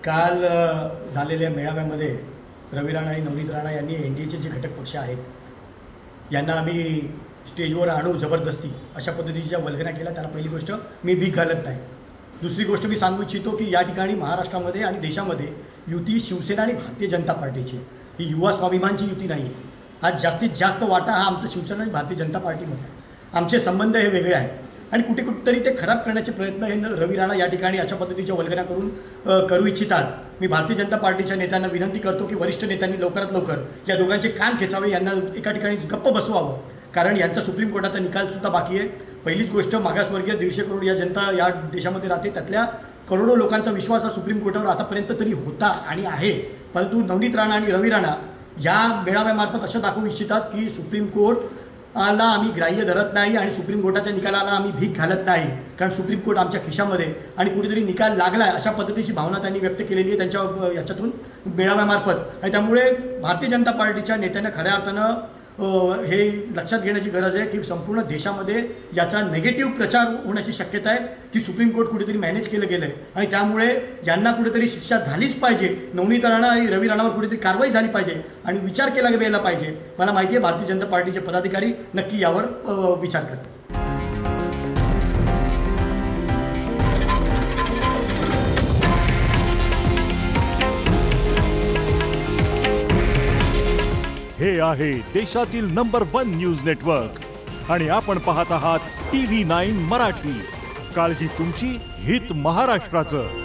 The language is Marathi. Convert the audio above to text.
काल झालेल्या मेळाव्यामध्ये रवी राणा आणि नवनीत राणा यांनी एनडीएचे जे घटक पक्ष आहेत यांना आम्ही स्टेजवर आणू जबरदस्ती अशा पद्धतीच्या वल्गना केल्या. त्याला पहिली गोष्ट मी भीक घालत नाही. दुसरी गोष्ट मी सांगू इच्छितो की या ठिकाणी महाराष्ट्रामध्ये आणि देशामध्ये युती शिवसेना आणि भारतीय जनता पार्टीची, ही युवा स्वाभिमानची युती नाही आहे. आज जास्तीत जास्त वाटा हा आमचा शिवसेना आणि भारतीय जनता पार्टीमध्ये आहे. आमचे संबंध हे वेगळे आहेत आणि कुठेतरी ते खराब करण्याचे प्रयत्न हे रवी राणा या ठिकाणी अशा पद्धतीच्या वल्गना करू इच्छितात. मी भारतीय जनता पार्टीच्या नेत्यांना विनंती करतो की वरिष्ठ नेत्यांनी लवकरात लवकर या दोघांचे कान खेचावे, यांना एका ठिकाणी गप्प बसवावं, कारण यांचा सुप्रीम कोर्टाचा निकालसुद्धा बाकी आहे. पहिलीच गोष्ट, मागासवर्गीय 150 करोड या जनता या देशामध्ये राहते, त्यातल्या करोडो लोकांचा विश्वास हा सुप्रीम कोर्टावर आतापर्यंत तरी होता आणि आहे. परंतु नवनीत राणा आणि रवी राणा या मेळाव्यामार्फत असं दाखवू इच्छितात की सुप्रीम कोर्टाला आम्ही ग्राह्य धरत नाही आणि सुप्रीम कोर्टाच्या निकालाला आम्ही भीक घालत नाही, कारण सुप्रीम कोर्ट आमच्या खिशामध्ये आणि कुठेतरी निकाल लागला आहे अशा पद्धतीची भावना त्यांनी व्यक्त केलेली आहे त्यांच्या याच्यातून मेळाव्यामार्फत. आणि त्यामुळे भारतीय जनता पार्टीच्या नेत्यांना खऱ्या अर्थानं हे लक्षात घेण्याची गरज आहे की संपूर्ण देशामध्ये याचा नेगेटिव्ह प्रचार होण्याची शक्यता आहे की सुप्रीम कोर्ट कुठेतरी मॅनेज केलं गेलं आहे आणि त्यामुळे यांना कुठेतरी शिक्षा झालीच पाहिजे. नवनीत राणा आणि रवी राणावर कुठेतरी कारवाई झाली पाहिजे आणि विचार केला गेला पाहिजे. मला माहिती आहे भारतीय जनता पार्टीचे पदाधिकारी नक्की यावर विचार करतात. हे आहे देशातील नंबर 1 न्यूज नेटवर्क आणि आपण पाहत आहात TV9 मराठी. काळजी तुमची, हित महाराष्ट्राचं.